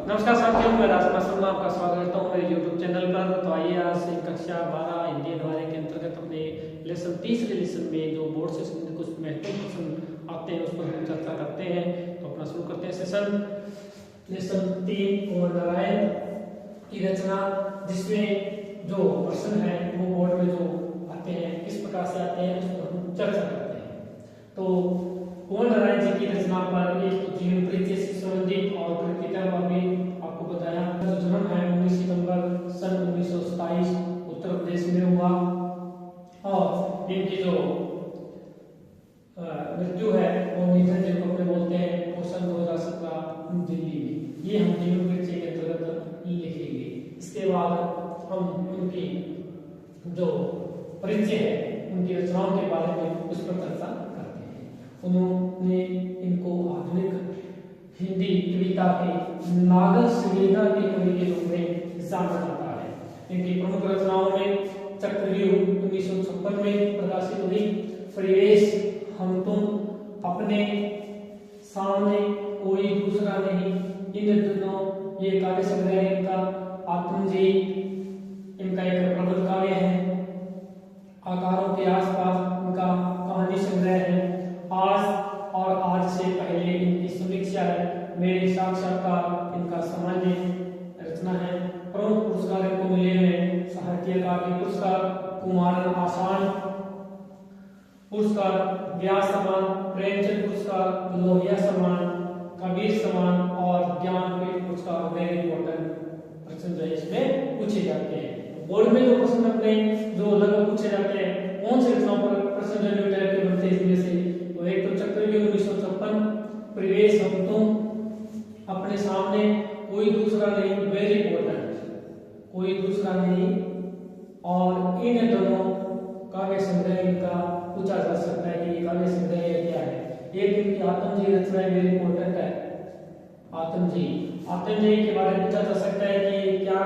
नमस्कार साथियों, मैं राजकुमार शर्मा आपका स्वागत करता हूं मेरे YouTube चैनल पर। तो आइए आज से कक्षा 12 हिंदी अनिवार्य के अंतर्गत अपने लेसन तीसरे लेसन में जो बोर्ड से संबंधित कुछ महत्वपूर्ण प्रश्न आते हैं उस पर हम चर्चा करते हैं। तो अपना शुरू करते हैं सेशन। लेसन 3 कुंवर नारायण की रचना, जिसमें जो प्रश्न है वो बोर्ड में जो आते हैं किस प्रकार से आते हैं उस पर हम चर्चा करते हैं। तो कुंवर नारायण जी की रचना पर एक तो जीवन परिचय से संबंधित और कृतिका पर भी आपको बताया। जो जन्म है 19 सितंबर सन 1927 उत्तर प्रदेश में हुआ और इनकी जो मृत्यु है वो निधन जिनको अपने बोलते हैं वो सन 2017 दिल्ली में। ये हम जीवन परिचय के अंतर्गत लिखेंगे। इसके बाद हम उनकी जो परिचय है उनकी रचनाओं के बारे में उस पर चर्चा करते हैं। उन्होंने इनको आधुनिक हिंदी कविता के नागल संवेदना के कवि के रूप में जाना जाता है। इनकी प्रमुख रचनाओं में चक्रव्यूह 1956 में प्रकाशित हुई, परिवेश, हम तुम, अपने, सामने, कोई दूसरा नहीं, इन दोनों, ये काव्य संग्रह है इनका, आत्मजयी इनका एक प्रबंध काव्य है, आकारों के आसपास इनका कहानी संग्रह है, आज और आज से पहले इनकी समीक्षा है, मेरे साक्षात्कार इनका सामान्य रचना है। प्रमुख पुरस्कार इनको मिले हैं साहित्य अकादमी पुरस्कार, कुमारन आसान पुरस्कार, व्यास सम्मान, प्रेमचंद पुरस्कार, लोहिया सम्मान, कबीर सम्मान और ज्ञानपीठ पुरस्कार। वेरी इंपॉर्टेंट प्रश्न जो है इसमें पूछे जाते हैं। बोर्ड में जो प्रश्न अपने जो लगभग पूछे जाते हैं कौन से रचनाओं पर प्रश्न जो टाइप के बनते हैं इसमें से, तो एक तो चक्रव्यूह 1956, परिवेश, हम तुम, अपने सामने, कोई दूसरा नहीं, वेरी इंपॉर्टेंट, कोई दूसरा नहीं, और इन दोनों काव्य संग्रह इनका पूछा जा सकता है कि ये काव्य संग्रह क्या है। एक इनकी आत्मजयी रचना वेरी इंपॉर्टेंट है, आत्मजयी के बारे में पूछा जा सकता है कि क्या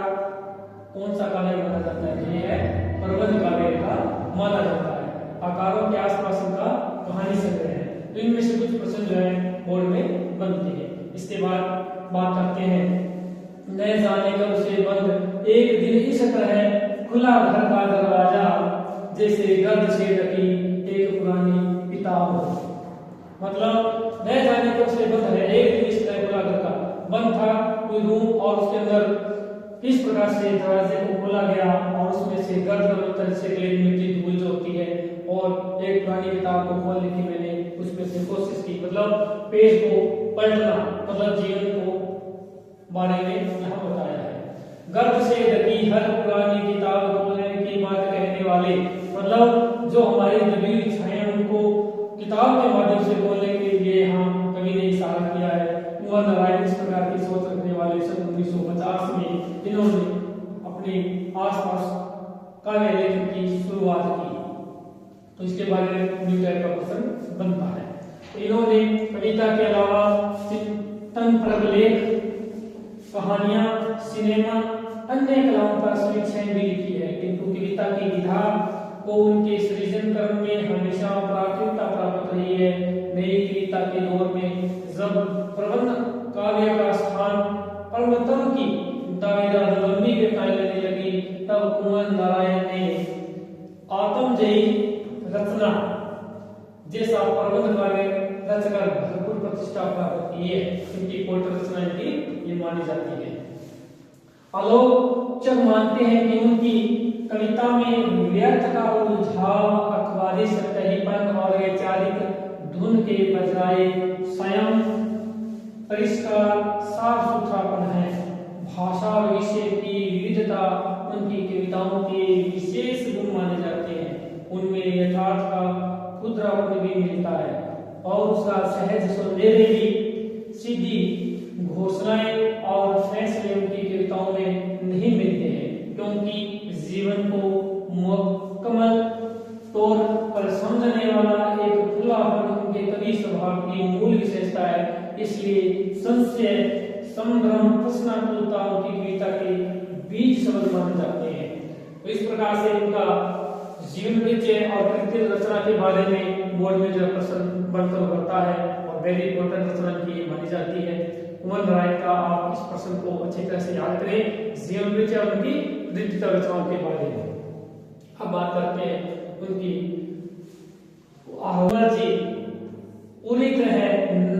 कौन सा काव्य माना जाता है। ये है प्रबंध काव्य का माना जाता है। आकारों के आसपास इनका कहानी संग्रह है। तो इनमें से कुछ प्रश्न जो है बोर्ड में बनते हैं। इसके बाद बात करते हैं नए जाने कब से बंद, एक दिन इस तरह खुला घर का दरवाजा, जैसे गर्द से ढकी एक पुरानी किताब। मतलब नए जाने कब से बंद है, एक दिन इस तरह खुला घर का बंद था कोई रूम और उसके अंदर किस प्रकार से दरवाजे को खोला गया और उसमें से गर्द से मिट्टी धूल जो होती है और एक पुरानी किताब को खोलने की मैंने उसमें से कोशिश की। मतलब पेज को पलटना, मतलब जीवन को बारे में यहाँ बताया है। गर्द से ढकी हर पुरानी किताब खोलने की बात कहने वाले, मतलब जो हमारी दबी इच्छाएं उनको किताब के माध्यम से खोलने के लिए यहाँ कवि ने इशारा किया है। कुंवर नारायण इस प्रकार की सोच रखने वाले सन 1950 में इन्होंने अपने आसपास काव्य लेखन की शुरुआत की। तो इसके बारे में न्यू टाइप का क्वेश्चन बनता है। इन्होंने कविता के अलावा चिंतन पर लेख, कहानियां, सिनेमा, अन्य कलाओं पर समीक्षाएं भी लिखी है, किंतु कविता की विधा को उनके सृजन कर्म में हमेशा प्राथमिकता प्राप्त रही है। नई कविता के दौर में जब प्रबंध काव्य का स्थान प्रवर्तन की दावेदार लंबी कविताएं लेने लगी, तब कुंवर नारायण ने आत्मजयी रचना जैसा प्रबंध काव्य रचकर भरपूर प्रतिष्ठा प्राप्त की है। इनकी पोएट्री रचना इनकी ये मानी जाती है। आलोचक मानते हैं कि उनकी कविता में व्यर्थ का उलझाव, अखबारी सतहीपन और वैचारिक धुन के बजाय स्वयं परिष्कार, साफ सुथरापन है। भाषा और विषय की विविधता उनकी कविताओं के विशेष गुण माने जाते हैं। उनमें यथार्थ का खुदरापन भी मिलता है और उसका सहज सौंदर्य भी। सीधी घोषणाएं और फैसले उनकी कविताओं में नहीं मिलते हैं, क्योंकि जीवन को मुकम्मल तौर पर समझने वाला एक खुलापन उनके कवि स्वभाव की मूल विशेषता है। इसलिए संशय, संभ्रम, प्रश्नाकुलता उनकी कविता के बीज शब्द माने जाते हैं। तो इस प्रकार से उनका जीवन परिचय और कृति रचना के बारे में बोर्ड में जो प्रश्न बनकर उभरता है और वेरी इंपॉर्टेंट रचना की मानी जाती है। कुंवर नारायण का आप इस प्रश्न को अच्छी तरह से याद करें, जीवन परिचय और उनकी कृतित्व रचनाओं के बारे में। अब बात करते हैं उनकी। कुंवर जी पूरी तरह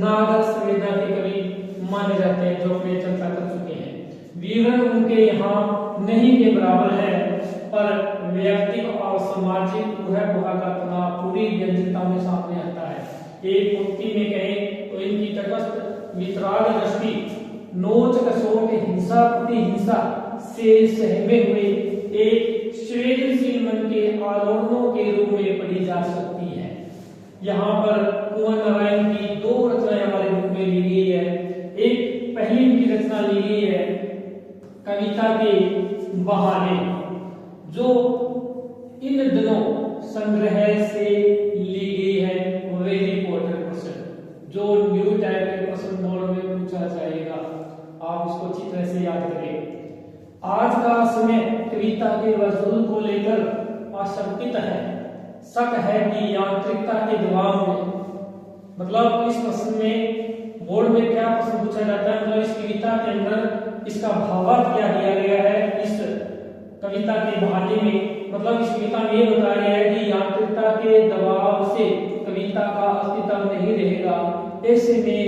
नागर संवेदना के कवि माने जाते हैं, जो अपने चर्चा कर चुके हैं। विवरण उनके यहाँ नहीं के बराबर है, पर व्यक्तिगत और सामाजिक उहर-पुहर का तनाव पूरी व्यंजकता में सामने आता है। एक पंक्ति में कहें तो इनकी तटस्थ वितराग दृष्टि नोच कसोट हिंसा प्रतिहिंसा से सहमे हुए एक संवेदनशील मन के आलोड़नों के रूप में पढ़ी जा सकती है। यहाँ पर कुंवर नारायण की दो रचनाएं हमारे रूप में ली गई है। एक पहली उनकी रचना ली गई है कविता के बहाने, जो इन दिनों संग्रह से ली गई है। वेरी इंपॉर्टेंट क्वेश्चन, जो न्यू टाइप के क्वेश्चन बोर्ड में पूछा जाएगा, आप इसको अच्छी तरह से याद करें। आज का समय कविता के वजूद को लेकर आशंकित है। शक है कि यांत्रिकता के दबाव में, मतलब इस प्रश्न में बोर्ड में क्या प्रश्न पूछा जाता है, मतलब इस कविता के अंदर इसका भावार्थ क्या दिया गया है इस कविता के बहाने में। मतलब इस कविता में ये बताया गया है कि यांत्रिकता के दबाव से कविता का अस्तित्व नहीं रहेगा। ऐसे में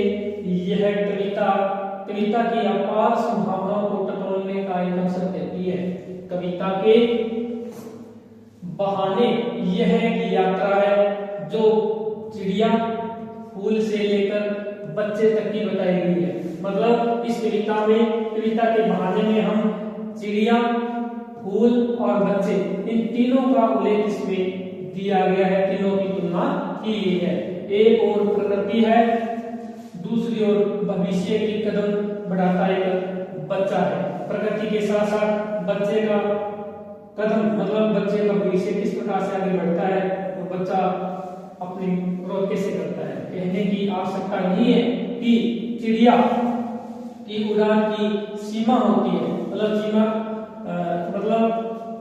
यह कविता की अपार संभावनाओं को टटोलने का एक अवसर देती है। कविता के बहाने यह एक यात्रा है जो चिड़िया फूल से लेकर बच्चे तक की बताई गई है। मतलब इस कविता के बहाने में हम चिड़िया, फूल और बच्चे, इन तीनों का उल्लेख इसमें दिया गया है, तीनों की तुलना की गई है। एक और प्रकृति है, दूसरी ओर भविष्य की कदम बढ़ाता एक बच्चा है। प्रकृति के साथ साथ बच्चे का कदम, मतलब बच्चे का भविष्य किस प्रकार से आगे बढ़ता है और बच्चा अपनी ग्रोथ कैसे करता है। कहने की आवश्यकता नहीं है कि चिड़िया की उड़ान की सीमा होती है, मतलब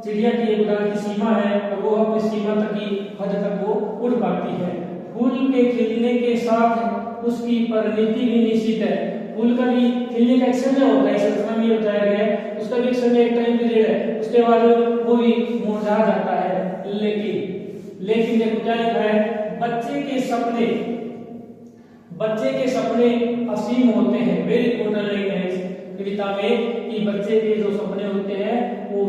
चिड़िया की एक उड़ान की सीमा है और वो अपनी सीमा तक की हद तक वो उड़ पाती है। फूल के खिलने के साथ उसकी परिणति भी निश्चित है। फूल का भी खिलने का एक समय होता है, इस रचना में बताया गया है, उसका भी एक समय, एक टाइम पीरियड है, उसके बाद वो भी मुरझा जाता है। लेकिन देखो क्या लिखा है, बच्चे के सपने असीम होते हैं। वेरी इंपॉर्टेंट लाइन है इस कविता में कि बच्चे के जो सपने होते हैं वो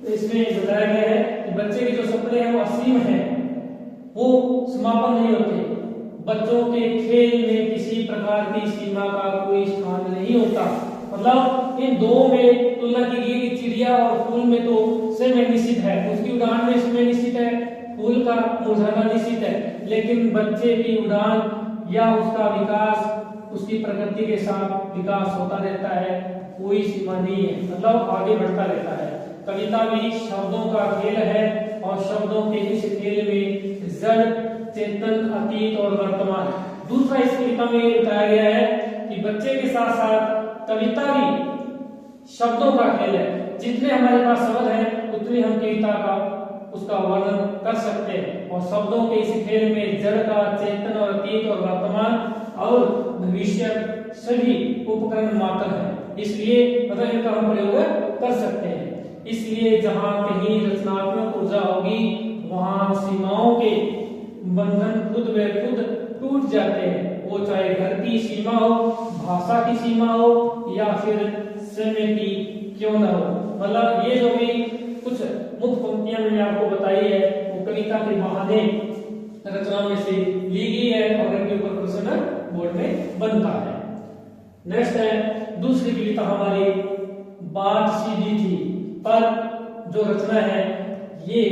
इसमें बताया गया है कि बच्चे के जो सपने हैं वो असीम हैं, वो समापन नहीं होते। बच्चों के खेल में किसी प्रकार की सीमा का कोई स्थान नहीं होता। मतलब इन दो में तुलना की गई कि चिड़िया और फूल में तो समय निश्चित है, उसकी उड़ान में समय निश्चित है, फूल का मुरझाना निश्चित है, लेकिन बच्चे की उड़ान या उसका विकास उसकी प्रकृति के साथ विकास होता रहता है, कोई सीमा नहीं है, मतलब आगे बढ़ता रहता है। कविता भी शब्दों का खेल है और शब्दों के इस खेल में जड़, चेतन, अतीत और वर्तमान। दूसरा इस कविता में बताया गया है कि बच्चे के साथ साथ कविता भी शब्दों का खेल है। जितने हमारे पास शब्द हैं उतनी हम कविता का उसका वर्णन कर सकते हैं, और शब्दों के इस खेल में जड़ का, चेतन और अतीत और वर्तमान और भविष्य सभी उपकरण मात्र हैं, इसलिए मतलब इनका हम प्रयोग कर सकते हैं। इसलिए जहां कहीं रचनात्मक ऊर्जा होगी वहां सीमाओं के बंधन खुद ब खुद टूट जाते हैं, वो चाहे घर की सीमा हो, भाषा की सीमा हो या फिर समय की क्यों न हो। मतलब ये जो भी कुछ मुख्य पंक्तियां मैंने आपको बताई है वो कविता के बहाने रचनाओं में से ली गई है और इनके ऊपर प्रश्न बोर्ड में बनता है। नेक्स्ट है दूसरी कविता हमारी बात सीधी थी, पर जो रचना है ये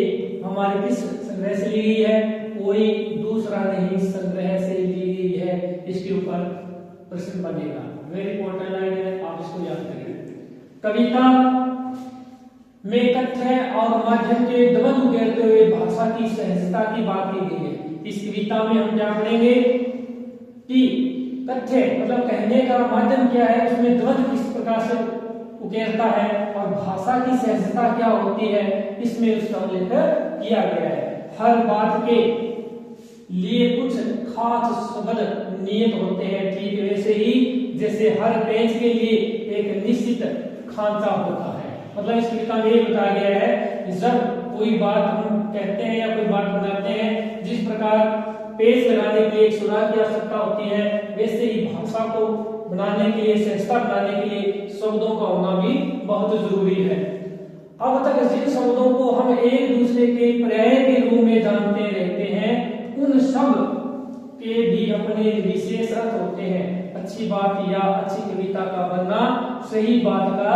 हमारे किस संग्रह से ली गई है, कोई दूसरा नहीं संग्रह से ली गई है। इसके ऊपर प्रश्न बनेगा, वेरी इंपॉर्टेंट लाइन है, आप इसको याद करिए। कविता में तथ्य और माध्यम के द्वंद्व उकेरते हुए भाषा की सहजता की बात की गई है। इस कविता में हम क्या पढ़ेंगे कि तथ्य मतलब कहने का माध्यम क्या है, उसमें द्वंद्व किस प्रकार से उकेरता है और भाषा की सहजता क्या होती है, इसमें उसका उल्लेख किया गया है। हर बात के लिए कुछ खास शब्द नियत होते हैं, ठीक वैसे ही जैसे हर पेज के लिए एक निश्चित खांचा होता है। मतलब इस कविता में ये बताया गया है कि जब कोई बात हम कहते हैं या कोई बात बनाते हैं, जिस प्रकार पेज लगाने के लिए एक सुराग की आवश्यकता होती है, वैसे ही भाषा को बनाने के लिए, सहजता बनाने के लिए शब्दों का होना भी बहुत जरूरी है। अब तक जिन शब्दों को हम एक दूसरे के पर्याय के रूप में जानते रहते हैं, उन शब्द के भी अपने विशेष अर्थ होते हैं। अच्छी बात या अच्छी कविता का बनना सही बात का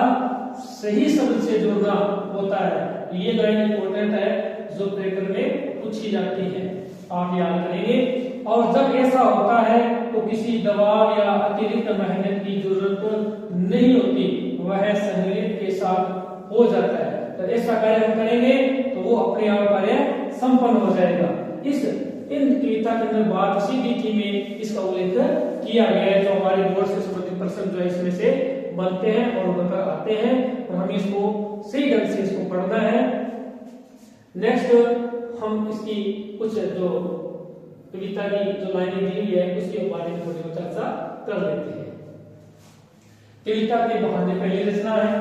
सही शब्द से जुड़ना होता है। ये लाइन इंपॉर्टेंट है जो पेपर में पूछी जाती है, आप याद करेंगे। और जब ऐसा होता है तो किसी दबाव या अतिरिक्त मेहनत की जरूरत नहीं होती, वह सहूलियत के साथ हो जाता है। तो ऐसा कार्य हम करेंगे तो वो अपने आप कार्य संपन्न हो जाएगा। इन कविता के अंदर बात सीधी में इसका उल्लेख किया गया है, जो हमारे बोर्ड से संबंधित प्रश्न जो है इसमें से बनते हैं और बनकर आते हैं, और हमें इसको सही ढंग से इसको पढ़ना है। नेक्स्ट हम इसकी कुछ जो कविता की जो लाइनें दी हुई है उसके बारे में थोड़ी चर्चा कर लेते हैं। कविता के बहाने पहली रचना है।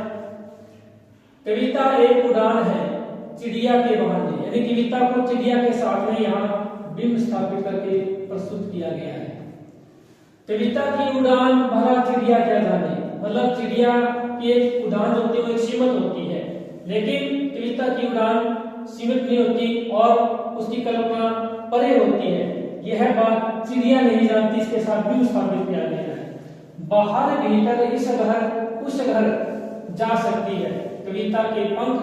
कविता एक उड़ान है चिड़िया के बहाने, यानी कविता को चिड़िया के साथ में यहाँ बिंब स्थापित करके प्रस्तुत किया गया है। कविता की उड़ान भला चिड़िया क्या जाने, मतलब चिड़िया की एक उड़ान जो होती है वो एक सीमित होती है, लेकिन कविता की उड़ान सीमित नहीं होती और उसकी कल्पना परे होती है। यह बात चिड़िया नहीं जानती, इसके साथ बिंब स्थापित किया गया है। बाहर भीतर इस घर उस घर जा सकती है, कविता के पंख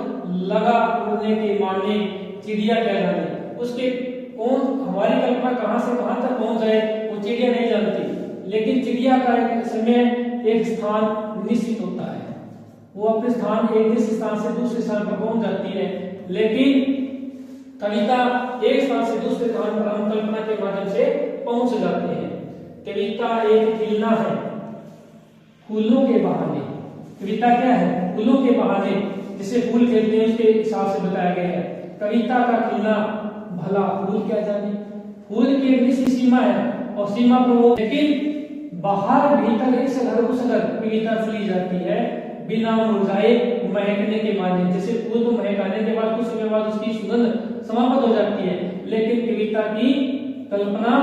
लगा उड़ने के माने चिड़िया क्या जाने। उसके कौन हमारी कल्पना कहां से कहां तक पहुंच जाए वो चिड़िया नहीं जानती, लेकिन चिड़िया का एक समय एक स्थान निश्चित होता है, वो अपने स्थान एक निश्चित स्थान से दूसरे स्थान पर पहुंच जाती है। लेकिन कविता एक स्थान से दूसरे स्थान पर हम कल्पना के माध्यम से पहुंच जाते हैं। कविता एक खिलना है फूलों के बहाने। कविता क्या है? फूलों के बहाने, जिसे फूल खेलते हैं उसके हिसाब से बताया गया है। कविता का खिलना भला फूल क्या जाने, फूल की एक निश्चित सीमा है और सीमा पर वो, लेकिन बाहर भीतर इस घर उस घर कविता फैली जाती है बिना मुरझाए महकने के माने। जैसे फूल को महकाने के बाद कुछ समय बाद उसकी सुगंध समाप्त हो जाती है, लेकिन कविता की कल्पना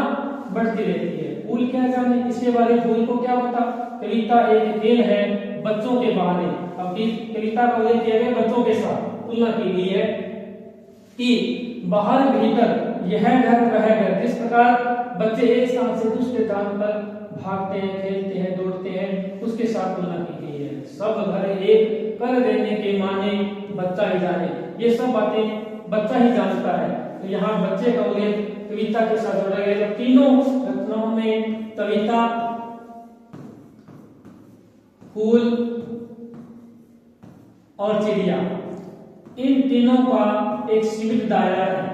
बढ़ती रहती है। फूल क्या जाने, इसके बारे में फूल को क्या पता। कविता एक खेल है बच्चों के बहाने। अब कविता का उल्लेख किया गया बच्चों के साथ, तुलना की गई है कि बाहर भीतर यह घर वह घर। जिस प्रकार बच्चे एक स्थान से दूसरे स्थान पर भागते हैं, खेलते हैं, दौड़ते हैं, उसके साथ तुलना की गई है। सब घर एक कर देने के माने बच्चा ही जाने, ये सब बातें बच्चा ही जानता है। तो यहाँ बच्चे का उल्लेख कविता के साथ जोड़ा गया। तो तीनों रचनाओं में कविता, फूल और चिड़िया, इन तीनों का एक सीमित दायरा है,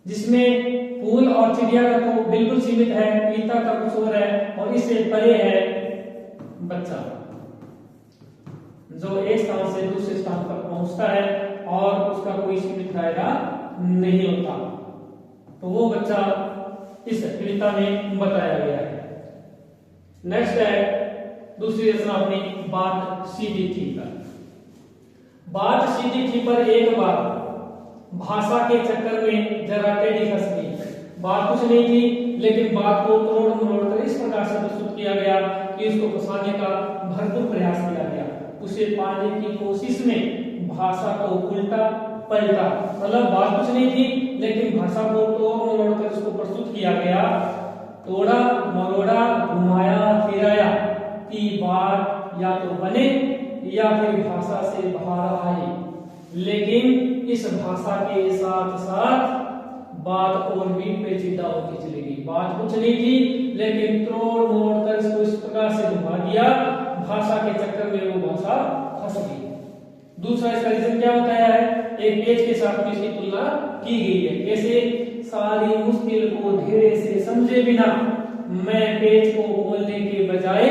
जिसमें फूल और चिड़िया का तो बिल्कुल सीमित है, कविता का कुछ और है, और इससे परे है बच्चा, जो एक स्थान से दूसरे स्थान पर पहुंचता है और उसका कोई सीमित दायरा नहीं होता। तो वो बच्चा इस कविता में बताया गया है। नेक्स्ट है दूसरी रचना अपनी, बात सीधी थी पर। बात सीधी थी पर एक बार भाषा के चक्कर में जरा टेढ़ी फंस गई। बात कुछ नहीं थी, लेकिन बात को तोड़ मरोड़ कर इस प्रकार से प्रस्तुत किया गया कि उसको फंसाने का भरपूर प्रयास किया गया। उसे पाने की कोशिश में भाषा को उल्टा पलटा, मतलब बात कुछ नहीं थी, लेकिन भाषा को तोड़ मरोड़ कर उसको प्रस्तुत किया गया। तोड़ा मरोड़ा घुमाया फिराया कि बात या तो बने या फिर भाषा से बाहर आए, लेकिन इस भाषा के साथ साथ बात और भी पेचीदा होती चलेगी। बात कुछ नहीं थी, लेकिन तोड़ मोड़ कर इसको इस प्रकार से घुमा दिया, भाषा के चक्कर में वो भाषा फंस गई। दूसरा इसका रीजन क्या बताया है? एक पेज के साथ में इसकी तुलना की गई है। कैसे? सारी मुश्किल को धीरे से समझे बिना मैं पेज को खोलने के बजाय,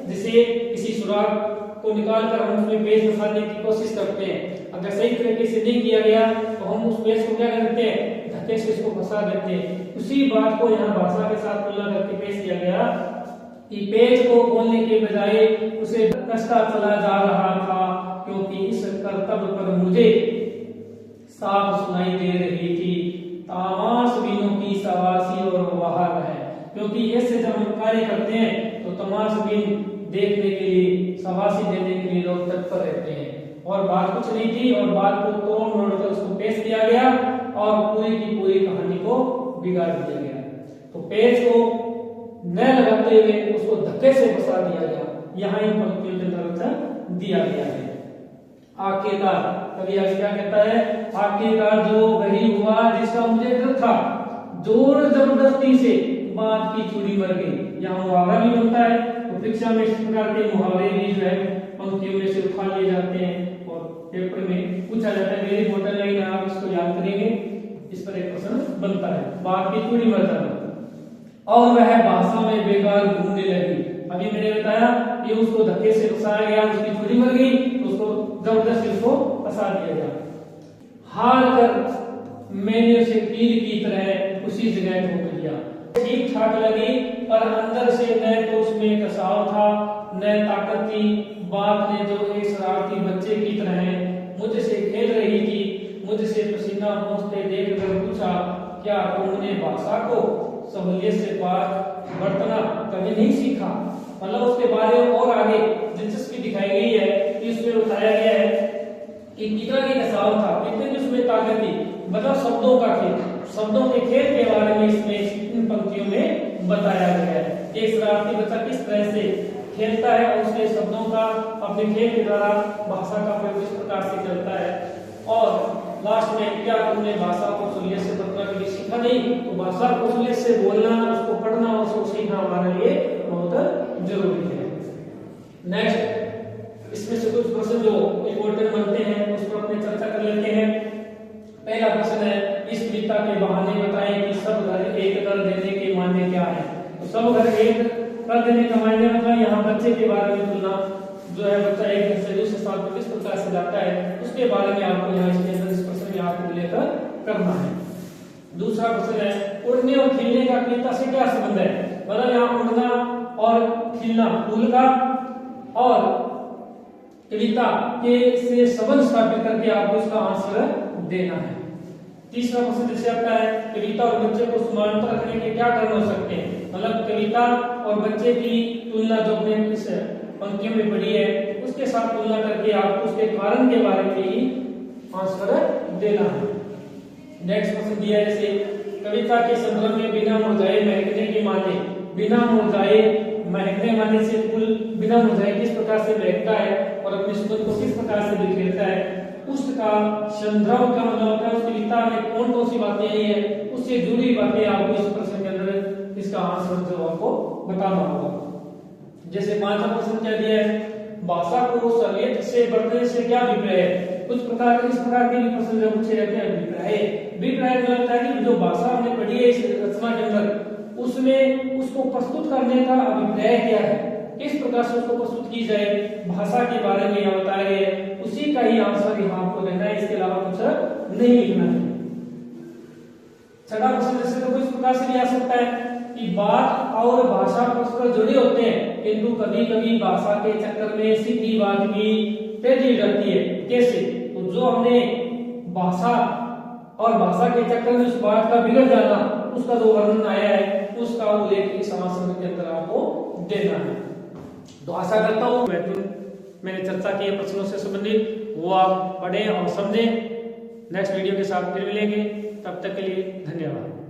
जिसे किसी सुराग को निकालकर हम उसमें पेज फंसाने की कोशिश करते हैं, अगर सही तरीके से नहीं किया गया तो हम उस पेज को क्या करते हैं? धक्के से इसको फंसा देते हैं। उसी बात को यहाँ भाषा के साथ तुलना करके पेश किया गया कि पेज को खोलने के बजाय उसे कसता चला जा रहा था, क्योंकि इस कर्तव्य पर मुझे साफ सुनाई दे रही थी तमाशबीनों की शाबाशी और वाह है। क्योंकि ऐसे जब हम कार्य करते हैं तो तमाशबीन देखने के लिए, शाबाशी देने के लिए लोग तत्पर रहते हैं। और बात कुछ नहीं थी और बात को तोड़ मोड़ कर उसको पेश किया गया और पूरी की पूरी कहानी को बिगाड़ दिया गया। तो पेज को न लगाते हुए उसको धक्के से फंसा दिया गया, यहाँ इन पंक्तियों के अंदर दिया गया है। आखिरकार कवि आज क्या कहता है, आखिरकार जो वही हुआ जिसका मुझे डर था, जोर जबरदस्ती से बात की चूड़ी मर गई। यहाँ मुहावरा भी बनता है, तो परीक्षा में इस प्रकार के मुहावरे भी जो है पंक्तियों में से उठा लिए जाते हैं और पेपर में पूछा जाता है। मेरी मोटर लाइन आप इसको याद करेंगे, इस पर एक प्रश्न बनता है, बात की चूड़ी मर जाना। और वह भाषा में बेकार घूमने लगी। अभी मैंने बताया कि उसको धक्के से फंसाया गया, उसकी चूड़ी मर गई, तो उसको जबरदस्ती उसको फंसा दिया गया। हार कर मैंने उसे तीर की तरह उसी जगह ठोक दिया। ठीक ठाक लगी पर अंदर से न तो उसमें कसाव था न ताकत थी। बात ने जो एक शरारती बच्चे की तरह मुझसे खेल रही थी, मुझसे पसीना पहुंचते देखकर पूछा, क्या तुमने भाषा को सहूलियत से पार बरतना कभी नहीं सीखा। मतलब उसके बारे में और आगे दिलचस्पी दिखाई गई है कि उसमें बताया गया है कि कितना की कसाव था, कितनी उसमें ताकत थी। मतलब शब्दों का खेल, शब्दों के खेल के बारे में इसमें इन पंक्तियों में बताया गया है। एक शरारती बच्चा किस तरह से खेलता है और उसके शब्दों का अपने खेल के द्वारा भाषा का प्रयोग किस प्रकार से चलता है। और लास्ट में क्या तुमने भाषा को सहूलियत से बरतना कभी सीखा नहीं, तो भाषा को सहूलियत से बोलना, उसको पढ़ना और उसको सीखना हमारे लिए बहुत जरूरी है। नेक्स्ट, इसमें से कुछ प्रश्न जो इंपॉर्टेंट बनते हैं उस पर अपने चर्चा कर लेते हैं। पहला प्रश्न है, इस कविता के बहाने बताएं कि सब घर एक कर देने के मायने क्या है। तो सब घर एक कर देने का मायने मतलब यहाँ बच्चे के बारे में तुलना, जो है बच्चा एक घर से दूसरे स्थान पर किस प्रकार से जाता है उसके बारे में आपको यहाँ इसके अंदर इस प्रश्न में आपको लेकर करना है। दूसरा प्रश्न है, उड़ने और खिलने का कविता से क्या संबंध है। मतलब यहाँ उड़ना और खिलना फूल का और कविता के से संबंध स्थापित करके आपको इसका आंसर देना है। तीसरा प्रश्न जैसे आपका है, कविता और बच्चे को समानांतर रखने के क्या कारण हो सकते हैं। मतलब कविता और बच्चे की तुलना जो अपने इस पंक्तियों में पढ़ी है उसके साथ तुलना करके आपको उसके कारण के बारे में ही आंसर देना है। नेक्स्ट प्रश्न दिया है, जैसे कविता के संदर्भ में बिना मुरझाए महकने के माने। बिना मुरझाए महकने माने से फूल बिना मुरझाए किस प्रकार से महकता है और अपनी सुगंध को किस प्रकार से बिखेरता है, उसका संदर्भ का मतलब होता है उस कविता में कौन कौन सी बातें आई है, उससे जुड़ी बातें आपको इस प्रश्न के अंदर इसका आंसर जो आपको बताना होगा। जैसे पांचवा प्रश्न क्या दिया है, भाषा को सहूलियत से बरतने से क्या अभिप्राय है। कुछ प्रकार इस प्रकार के भी प्रश्न जो पूछे जाते हैं। अभिप्राय लगता है कि जो भाषा हमने पढ़ी है इस रचना के अंदर उसमें उसको प्रस्तुत करने का अभिप्राय क्या है, किस प्रकार से उसको प्रस्तुत की जाए, भाषा के बारे में यहाँ बताया गया है, उसी का ही आंसर यहाँ आपको देना है, इसके अलावा कुछ नहीं लिखना है। छठा प्रश्न जैसे तो इस प्रकार से भी आ सकता है कि बात और भाषा परस्पर जुड़े होते हैं किंतु कभी कभी भाषा के चक्कर में सीधी बात की तेजी जाती है। कैसे, तो जो हमने भाषा और भाषा के चक्कर में उस बात का बिगड़ जाना उसका जो वर्णन आया है उसका उल्लेख इस आंसर के अंदर आपको देना है। तो आशा करता हूँ मैंने चर्चा की प्रश्नों से संबंधित वो आप पढ़ें और समझें। नेक्स्ट वीडियो के साथ फिर मिलेंगे, तब तक के लिए धन्यवाद।